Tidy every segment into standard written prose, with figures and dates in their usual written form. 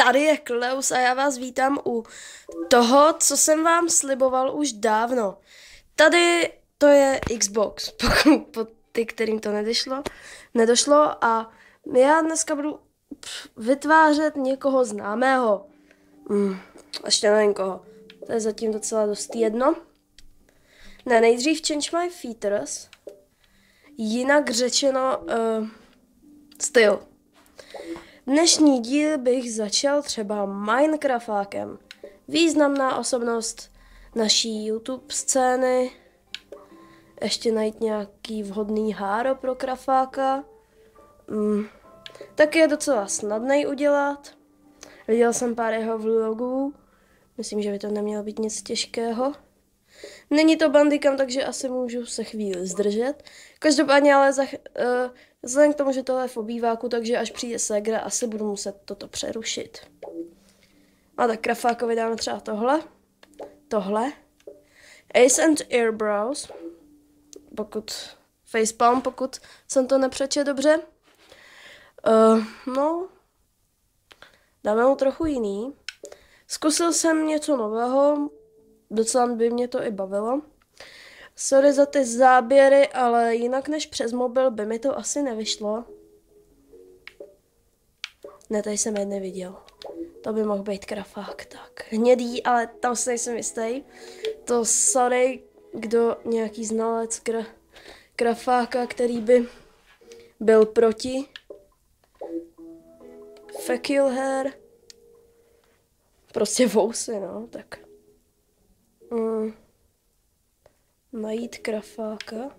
Tady je Kleus a já vás vítám u toho, co jsem vám sliboval už dávno. Tady to je Xbox, po ty, kterým to nedošlo a já dneska budu vytvářet někoho známého. Ještě nevím koho. To je zatím docela dost jedno. Ne, nejdřív Change My Features. Jinak řečeno styl. Dnešní díl bych začal třeba Minecraftákem. Významná osobnost naší YouTube scény. Ještě najít nějaký vhodný háro pro krafáka. Tak je docela snadný udělat. Viděl jsem pár jeho vlogů. Myslím, že by to nemělo být nic těžkého. Není to bandikam, takže asi můžu se chvíli zdržet. Každopádně ale vzhledem k tomu, že tohle je v obýváku, takže až přijde ségra, asi budu muset toto přerušit. A tak krafákovi dáme třeba tohle. Ace and Airbrows. Facepalm, pokud jsem to nepřečet dobře. Dáme mu trochu jiný. Zkusil jsem něco nového, docela by mě to i bavilo. Sorry za ty záběry, ale jinak než přes mobil by mi to asi nevyšlo. Ne, tady jsem jedny viděl. To by mohl být krafák, tak. Hnědý, ale tam si nejsem jistý. To sorry, kdo nějaký znalec krafáka, který by byl proti. Fecal hair. Prostě vousy, no, tak. Najít krafáka.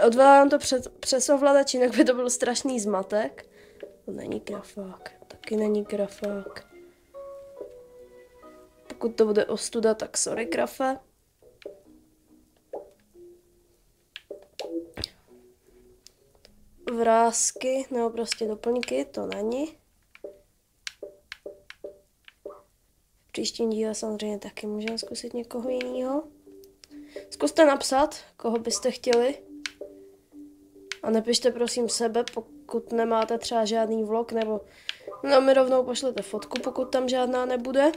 Odvolám to přes ovladač, jinak by to byl strašný zmatek. To není krafák, taky není krafák. Pokud to bude ostuda, tak sorry krafe. Vrásky, nebo prostě doplňky, to není. V příštím díle samozřejmě taky můžeme zkusit někoho jiného. Zkuste napsat, koho byste chtěli. A nepište prosím sebe, pokud nemáte třeba žádný vlog, nebo mi rovnou pošlete fotku, pokud tam žádná nebude.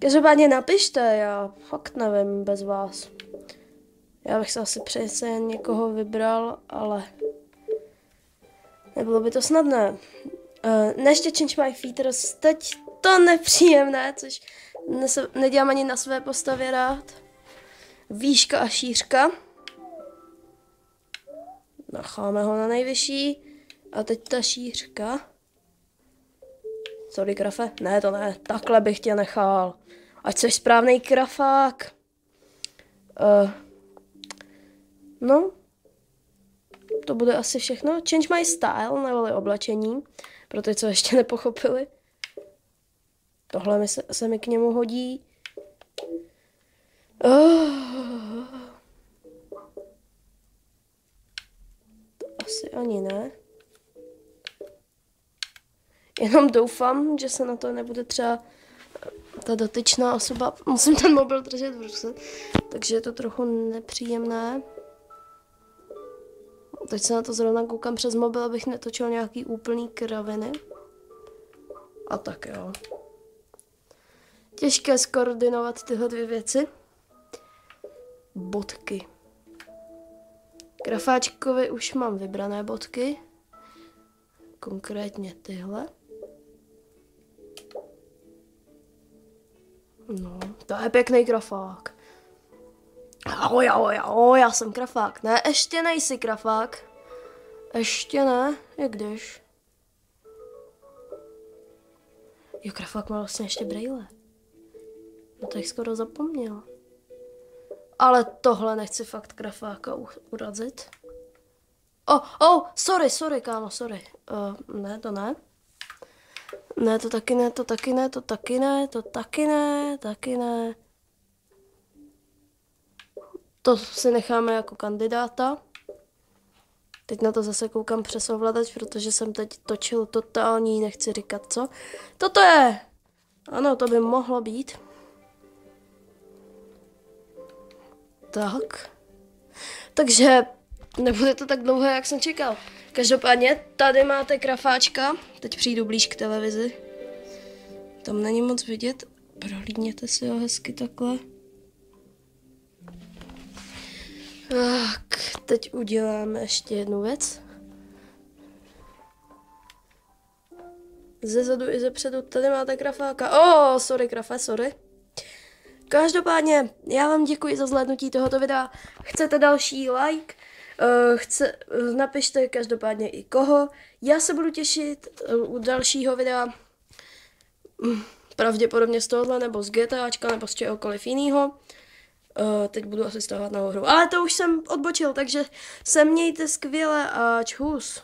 Každopádně napište, já fakt nevím bez vás. Já bych se asi přece jen někoho vybral, ale nebylo by to snadné. Neště Change My Features, teď to nepříjemné, což nedělám ani na své postavě rád. Výška a šířka. Necháme ho na nejvyšší. A teď ta šířka. Sorry, krafe. Ne, to ne. Takhle bych tě nechal. Ať jsi správný krafák. No. To bude asi všechno. Change My Style, neboli oblečení. Pro ty, co ještě nepochopili. Tohle se mi k němu hodí. To asi ani ne. Jenom doufám, že se na to nebude třeba ta dotyčná osoba. Musím ten mobil držet v ruce, takže je to trochu nepříjemné. Teď se na to zrovna koukám přes mobil, abych netočil nějaký úplný kraviny. A tak jo. Těžké skoordinovat tyhle dvě věci. Bodky. Krafáčkovi už mám vybrané bodky. Konkrétně tyhle. No, to je pěkný krafák. Ahoj, já jsem krafák. Ne, ještě nejsi krafák. Ještě ne, jak když. Jo, krafák má vlastně ještě brejle. No to jich skoro zapomněl. Ale tohle nechci fakt krafáka urazit. Sorry, kámo, sorry. Ne, to ne. Ne, to taky ne, to taky ne, to taky ne, to taky ne, taky ne. To si necháme jako kandidáta. Teď na to zase koukám přes ovladač, protože jsem teď točil totální, nechci říkat co. Toto je! Ano, to by mohlo být. Tak. Takže nebude to tak dlouhé, jak jsem čekal. Každopádně tady máte krafáčka. Teď přijdu blíž k televizi. Tam není moc vidět. Prohlídněte si ho hezky takhle. Tak, teď uděláme ještě jednu věc. Ze zadu i ze předu, tady máte krafáka. Sorry krafe, sorry. Každopádně, já vám děkuji za zhlédnutí tohoto videa. Chcete další like? Napište každopádně i koho. Já se budu těšit u dalšího videa. Pravděpodobně z tohohle, nebo z GTAčka, nebo z čehokoliv jiného. Teď budu asi stahovat novou hru. Ale to už jsem odbočil, takže se mějte skvěle a čus.